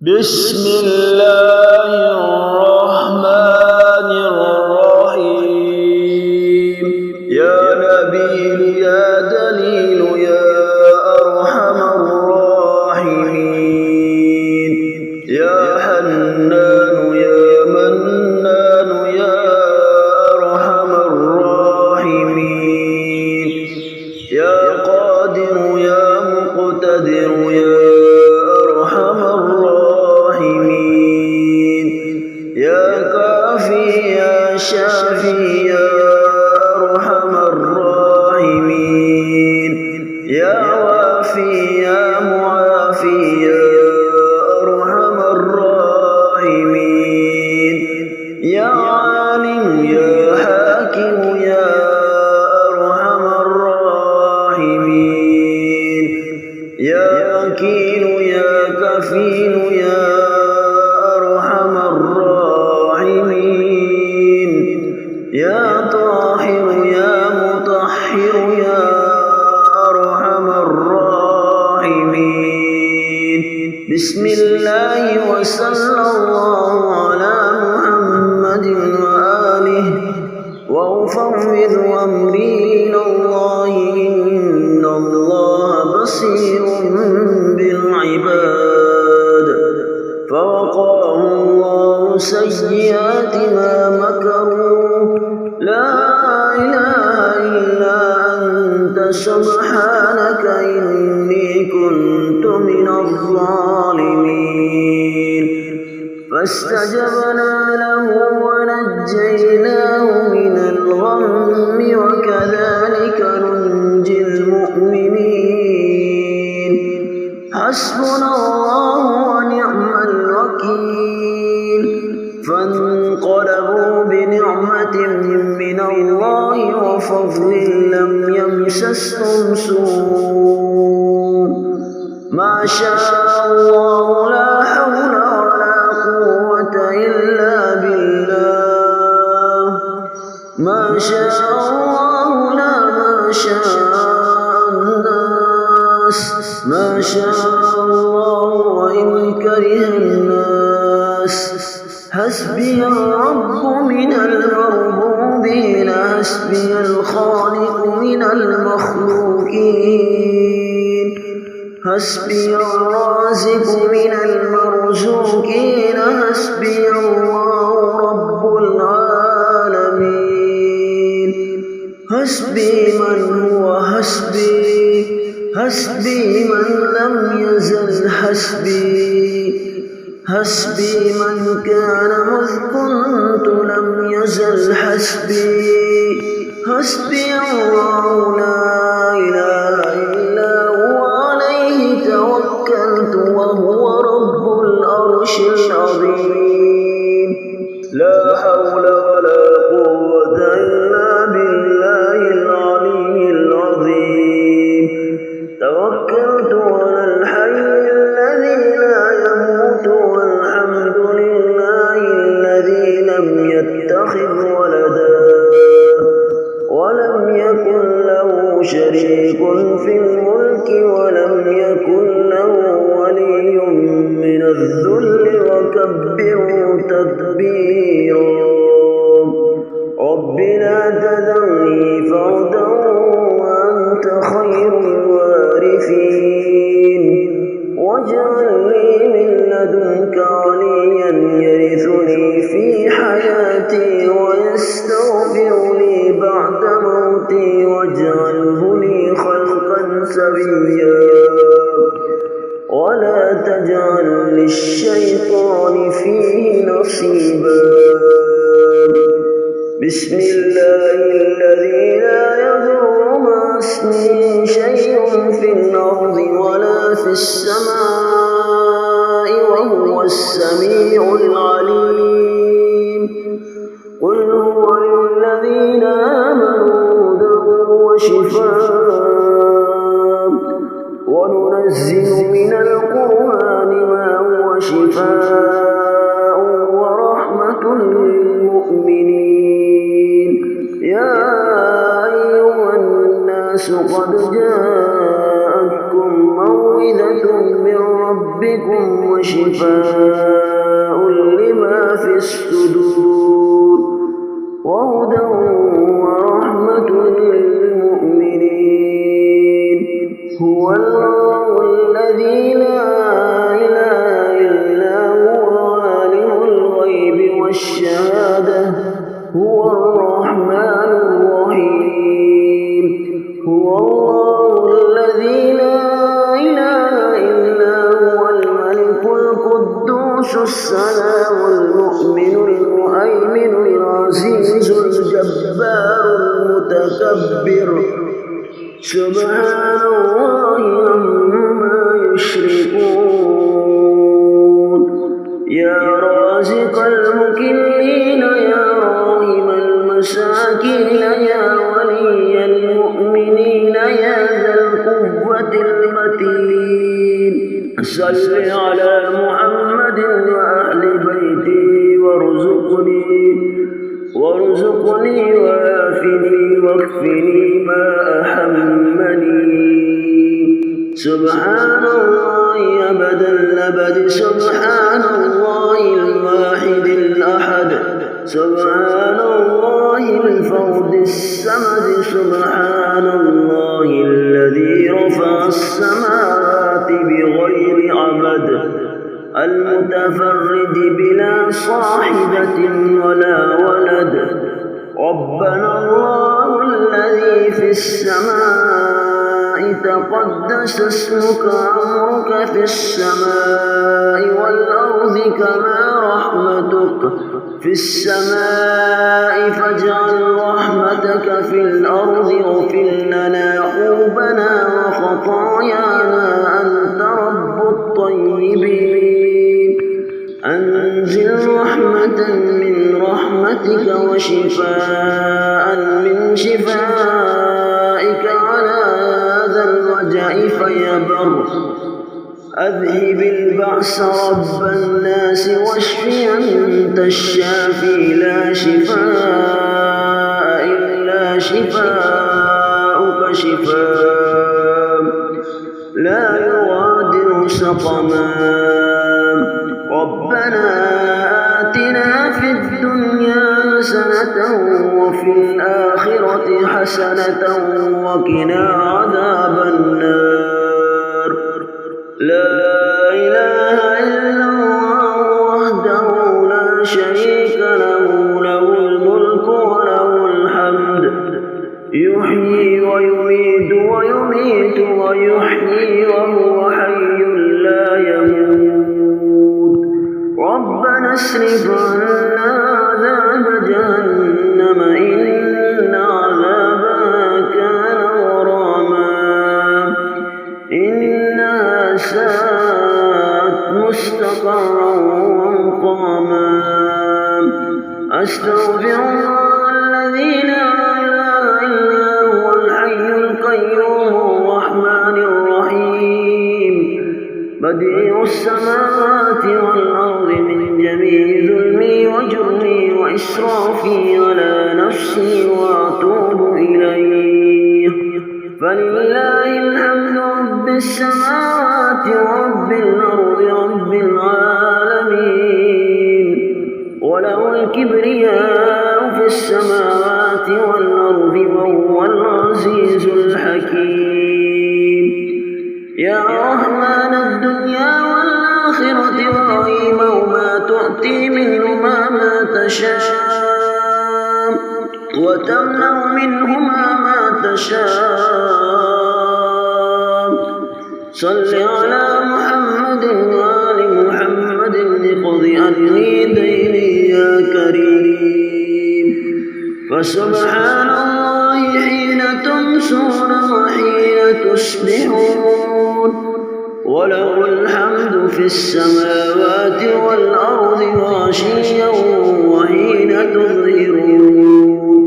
بسم الله الرحمن الرحيم. يا نبي يا دليل يا أرحم الراحمين. يا حنان يا منان يا أرحم الراحمين. يا قادر يا مقتدر يا أرحم الراحمين. يا كافي يا شافي يا أرحم الراحمين. يا وافي يا معافي يا أرحم الراحمين. يا عالم يا حاكم يا أرحم الراحمين. يا وكيل يا كفيل يا أرحم الراحمين. يا طاهر يا مطهر يا أرحم الراحمين. بسم الله وصلى الله على محمد وآله وأفوض أمري إلى الله إن الله بصير بالعباد. فوقاه الله سيئات ما مكروا. لا إله إلا أنت سبحانك إني كنت من الظالمين. فاستجبنا له ونجيناه من الغم وكذلك ننجي المؤمنين. حسبنا الله ونعم الوكيل. فانقلبوا بنعمة من الله وفضل لم يمسسهم سوء. ما شاء الله لا حول ولا قوة إلا بالله. ما شاء الله لا ما شاء الناس. ما شاء الله وإن كره الناس. حسبي الرب من المربوبين. حسبي الخالق من المخلوقين. حسبي الرازق من المرزوقين. حسبي الله رب العالمين. حسبي من هو حسبي. حسبي من لم يزل حسبي. حسبي من كان مذ كنت لم يزل حسبي. حسبي الله لا إله إلا هو عليه توكلت وهو رب العرش العظيم. لا حول ولا قوة إلا بالله العلي العظيم. توكلت على الحي الذي لا يموت والحمد لله الذي لم يتخذ ولدا ولم يكن له شريك في الملك ولم يكن له ولي من الذل وكبره تكبيرا. رب لا تذرني فردا وأنت خير الوارثين. واجعل لي من لدنك عليا يرثني في حياتي ويستغفر لي بعد موتي. واجعله لي خلقا سويا ولا تجعل للشيطان فيه نصيبا. بسم الله الذي لا يضر مع اسمه شيء في الأرض ولا في السماء وهو السميع العليم. قل هو للذين آمنوا هدى وشفاء. وننزل من القرآن ما هو شفاء ورحمة للمؤمنين. يا أيها الناس قد جاءتكم موعظة من ربكم ربكم وشفاء لما في الصدور وهدى ورحمة للمؤمنين. هو الله الذي لا إله إلا هو عالم الغيب والشهادة هو الرحمن الرحيم. هو الله الذي لا إله إلا هو الملك القدوس السلام المؤمن المهيمن العزيز الجبار المتكبر سبحان الله عما يشركون. يا رازق المكلين يا راحم المساكين يا ولي المؤمنين يا ذا القوة المتين. صل على محمد وأهل بيته وارزقني وآفني واكفني ما أحمني. سبحان الله أبد الأبد سبحان الله الواحد الأحد سبحان الله الفرد الصمد سبحان الله الذي رفع السماوات بغير عمد المتفرد بلا صاحبة ولا ولد. ربنا الله الذي في السماء تقدس اسمك أمرك في السماء والأرض كما رحمتك في السماء فاجعل رحمتك في الأرض اغفر لنا ذنوبنا وخطايانا أنت رب الطيبين. أنزل رحمة من رحمتك وشفاء من شفائك على هذا الوجع فيبر. أذهب البأس رب الناس واشف أنت الشافي لا شفاء إلا شفاءك شفاء لا يغادر سقما. ربنا آتنا في الدنيا حسنة وفي الآخرة حسنة وقنا عذاب النار. لا إله إلا الله وحده لا شريك له له الملك وله الحمد يحيي ويميت ويحيي وهو حي لا يموت. ربنا اصرف عنا عذاب جهنم إن عذابها كان غراما إنها ساءت مستقرا ومقاما. أستغفر الله الذي لا إله إلا هو الحي القيوم الرحمن الرحيم بديع السماوات والأرض من جميع ظلمي وجرمي وإسرافي على نفسي وأتوب إليه. فلله الحمد رب السماوات ورب الأرض رب العالمين وله الكبرياء في السماوات والأرض وهو العزيز الحكيم. يا رحمن الدنيا والآخرة ورحيمه ما تؤتي منهما ما تشاء وتمنع منهما ما تشاء. صل على محمد وآل محمد اقض عني ديني يا كريم. فسبحان الله حين تمسون وحين تصبحون وله الحمد في السماوات والأرض وعشيا وحين تظهرون.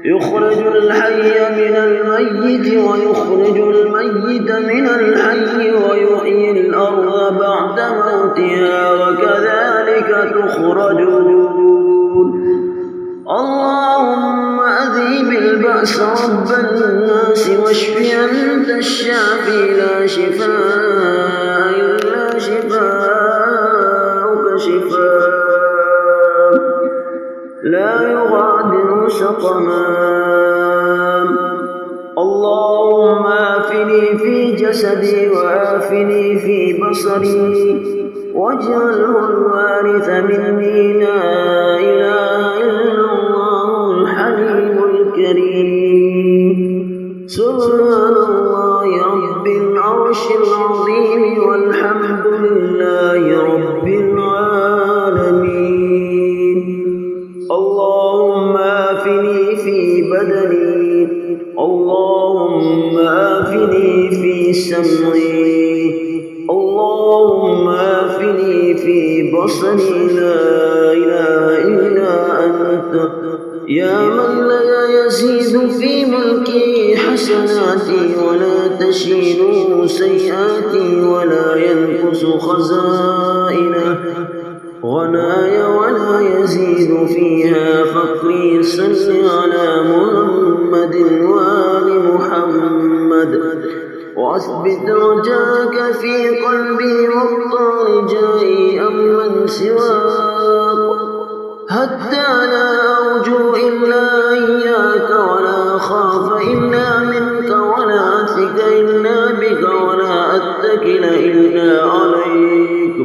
يخرج الحي من الميت ويخرج الميت من الحي ويحيي الأرض بعد موتها وكذلك تخرجون. اللهم أذهب البأس رب الناس واشف أنت الشافي لا شفاء إلا شفاء شفاء لا يغادر سقما. اللهم عافني في جسدي وعافني في بصري واجعله الوارث مني. لا إله إلا الله الحليم الكريم. سبحان الله رب العرش العظيم والحمد لله رب العالمين. اللهم عافني في بدني، اللهم عافني في سمعي، اللهم عافني في بصري. لا إله إلا أنت يا من لا يزيد في ملكي حسناتي ولا تشيل سيئاتي ولا ينقص خزائنه غناي ولا يزيد فيها فقري. صل على محمد وآل محمد واثبت رجاك في قلبي واقطع رجائي أمن سواك حتى لا أرجو إلا إياك ولا أخاف إلا منك ولا أثق إلا بك ولا أتكل إلا عليك.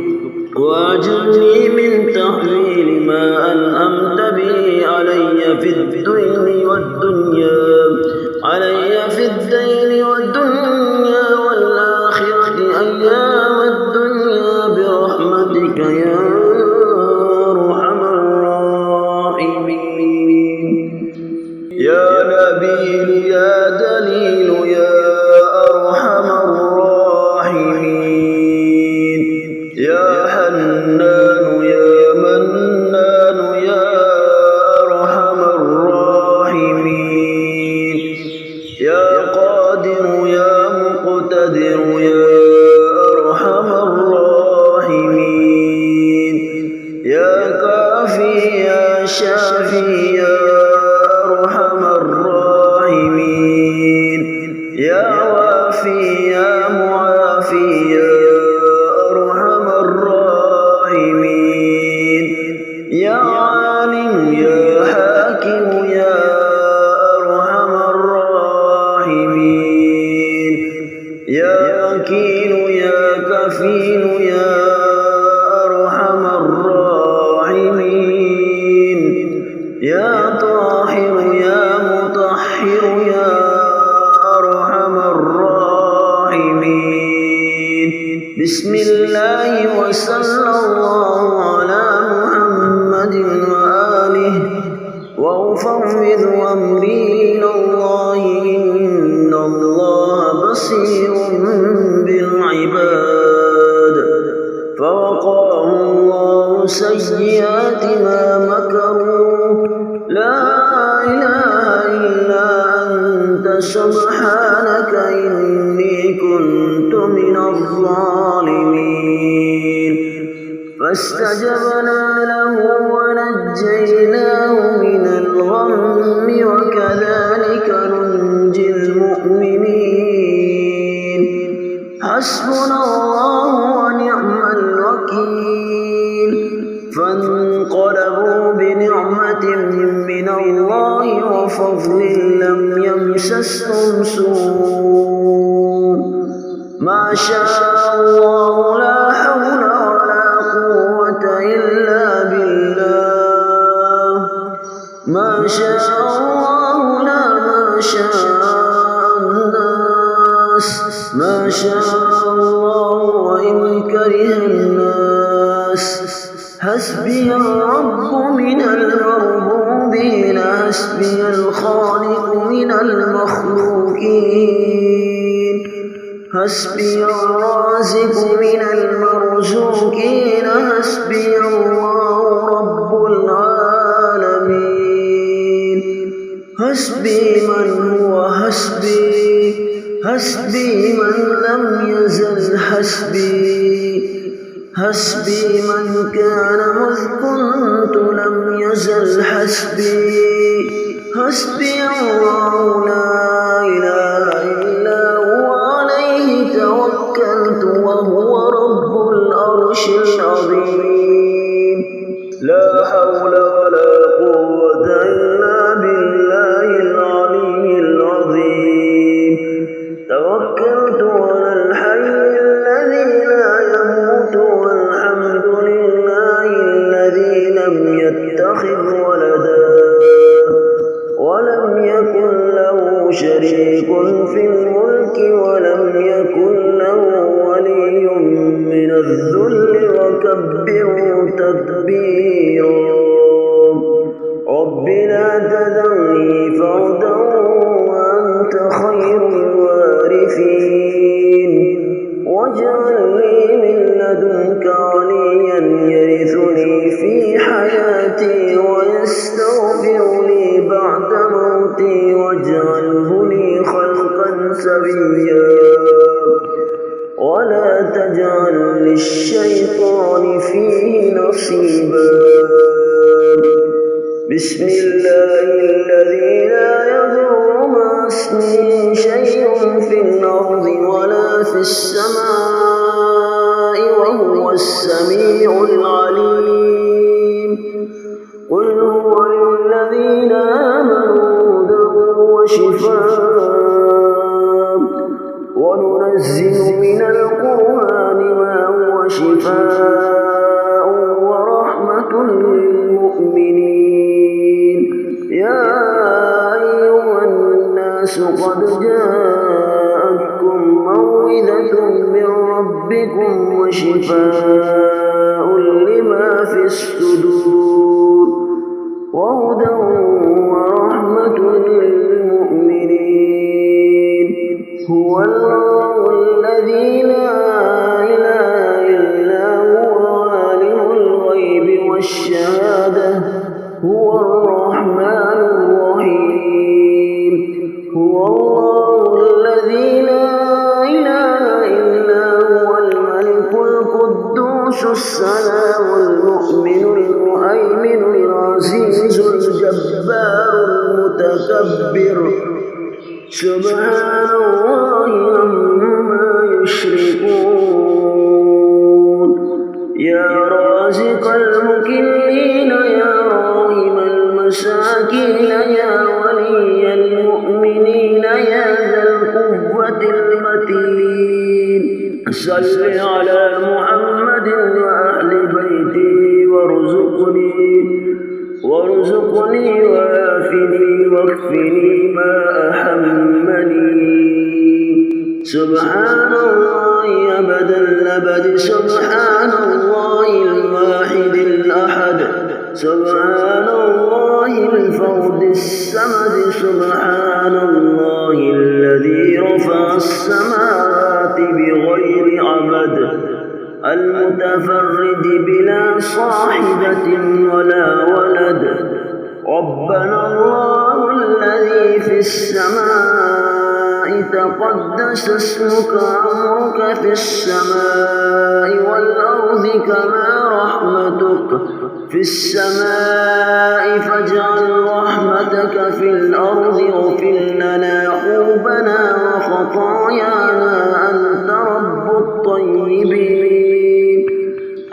وأجرني من تحويل ما أنعمت به علي في الدين والدنيا والآخرة أيام الدنيا برحمتك يا أرحم الراحمين. يا نبيل يا دليل يا أرحم الراحمين. يا حنان يا منان يا أرحم الراحمين. يا قادر يا مقتدر يا أرحم الراحمين. يا كافي يا شافي يا أرحم الراحمين. يا وافي يا معافي يا أرحم الراحمين. يا عالم يا حاكم يا أرحم الراحمين. يا وكيل يا كفيل يا أرحم الراحمين. يا طاهر يا مطهر يا أرحم الراحمين. بسم الله وصلى الله على محمد وآله وأفوض أمري إلى الله إن الله بصير بالعباد. فوقاه الله سيئات ما مكروا. لا إله إلا أنت سبحانك إني كنت من الظالمين. فاستجبنا له ونجيناه من الغم وكذلك ننجي المؤمنين. حسبنا الله ونعم الوكيل. فانقلبوا بنعمة من الله وفضل لم يمسسهم سوء. ما شاء الله لا حول ولا قوة إلا بالله. ما شاء الله لا ما شاء الناس. ما شاء الله وإن كره الناس. حسبي الرب من المربوبين حسبي الخالق من المخلوقين. حسبي الرازق من المرزوقين. حسبي الله رب العالمين. حسبي من هو حسبي. حسبي من لم يزل حسبي. حسبي من كان مذ كنت لم يزل حسبي. حسبي الله لا إله إلا هو عليه توكلت وهو رب العرش العظيم. تدبيرا رب لا تذرني فردا وأنت خير الوارثين واجعل لي من لدنك عليا يرثني في حياتي ويستغفر لي بعد موتي واجعله لي خلقا سبيا ولا تجعل للشيطان فيه نصيبا بسم الله الذي لا يضر مع اسمه شيء في الأرض ولا في السماء وهو السميع العليم قل هو للذين آمنوا هدى وشفاء وننزل من القرآن ما هو شفاء ورحمة للمؤمنين يا أيها الناس قد جاءتكم موعظة من ربكم وشفاء لما في الصدور وهدى ورحمة للمؤمنين هو الله الذي لا إله إلا هو عالم الغيب والشهادة هو الرحمن الرحيم هو الله الذي لا إله إلا هو الملك القدوس السلام المؤمن المهيمن العزيز الجبار المتكبر سبحان الله عما يشركون يا رازق المكلين يا راحم المساكين يا ولي المؤمنين يا ذا القوة المتين صل على محمد وأهل بيته وارزقني وآفني واكفني ما أحمني سبحان الله أبد الأبد سبحان الله الواحد الأحد سبحان الله الفرد الصمد سبحان الله الذي رفع السماوات بغير عمد المتفرد بلا صاحبة ولا ولد ربنا الله الذي في السماء تقدس اسمك أمرك في السماء والأرض كما رحمتك في السماء فاجعل رحمتك في الأرض اغفر لنا حوبنا وخطايانا أنت رب الطيبين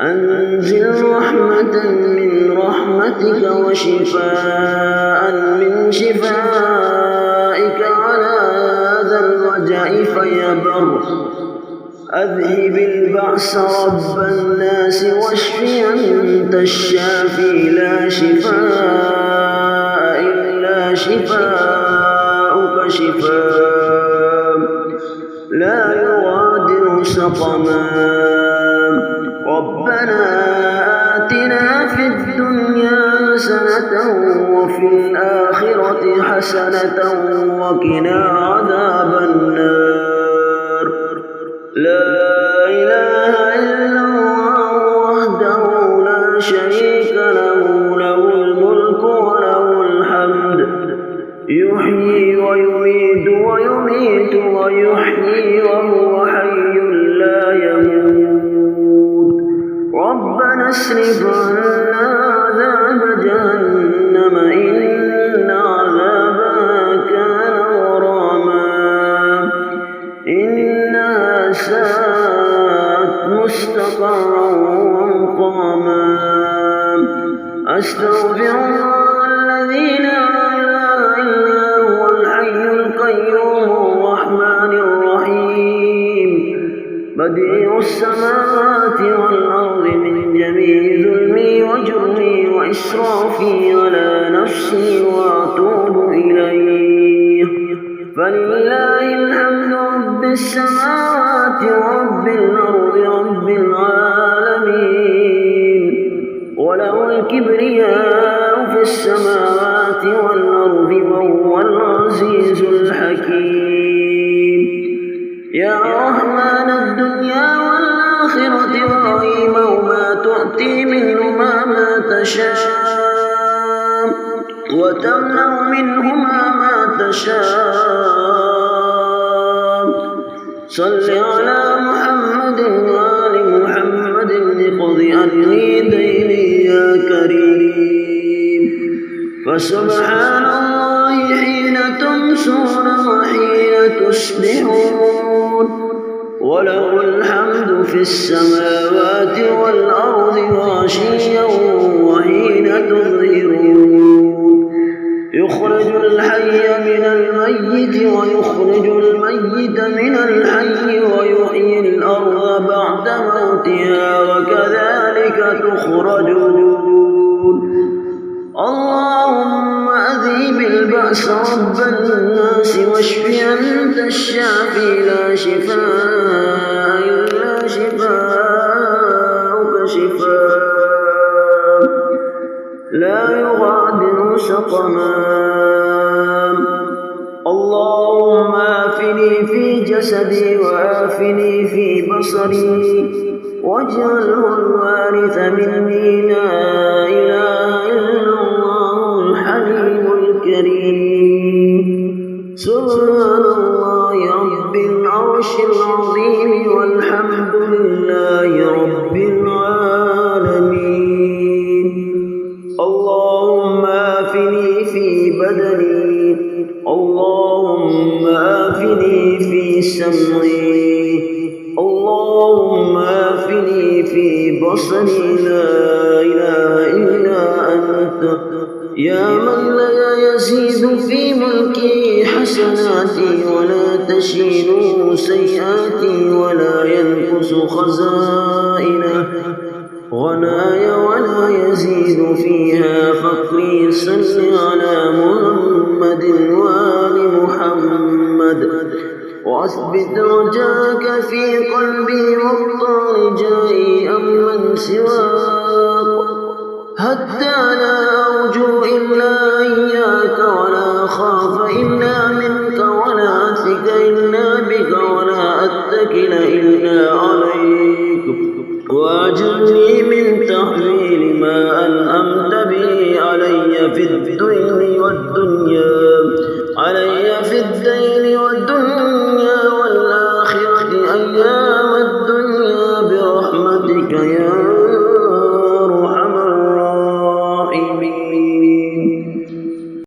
أنزل رحمة من رحمتك وشفاء من شفائك على هذا الوجع فيبر أذهب البأس رب الناس واشف أنت الشافي لا شفاء إلا شفاءك شفاء لا يغادر سقما ربنا آتنا في الدنيا حسنة وفي الآخرة حسنة وقنا عذاب النار لا إله إلا الله وحده لا شريك له له الملك وله الحمد يحيي ويميت ويحيي وهو حي لا يموت ربنا اصرف عنا عذاب جهنم إن عذابها كان غراما إنها ساءت مستقرا ومقاما أستغفر الله الذي لا إله إلا هو الحي القيوم الرحمن الرحيم بديع السماوات والأرض من جميع ظلمي وجرمي وإسرافي على نفسي وأتوب إليه فلله الحمد رب السماوات ورب الأرض رب العالمين وله الكبرياء في السماوات والأرض وهو العزيز الحكيم. يا رحمن الدنيا والآخرة رحيمهما تؤتي منهما ما تشاء وتمنع منهما ما تشاء. صل على محمد وآل محمد اقض عني ديني يا كريم. فسبحان الله حين تمسون وحين تصبحون، وله الحمد في السماوات والأرض وعشيا وحين تظهرون. يخرج الحي من الميت ويخرج الميت من الحي ويحيي الأرض بعد موتها وكذلك تخرجون. اللهم أذهب البأس رب الناس واشف أنت الشافي لا شفاء إلا شفاءك شفاء لا يغادر سقما. اللهم آفني في جسدي وآفني في بصري واجعله الوارث مني لا إله إلا الله الحليم الكريم. سبحان الله رب العرش العظيم والحمد لله رب العالمين. اللهم آفني في بدني، اللهم آفني في سمعي، اللهم آفني في بصري لا إله إلا أنت يا من لا يزيد في ملكي حسناتي ولا تشيل سيئاتي ولا ينقص خزائنه غناي ولا يزيد فيها فقري. صل على محمد وآل محمد واثبت رجاك في قلبي واقطع رجائي أمن سواك حتى لا أرجو إلا إياك ولا أخاف إلا منك ولا أثق إلا بك ولا أتكل إلا عليك. وأجرني من تحويل ما أنعمت به علي في الدين والدنيا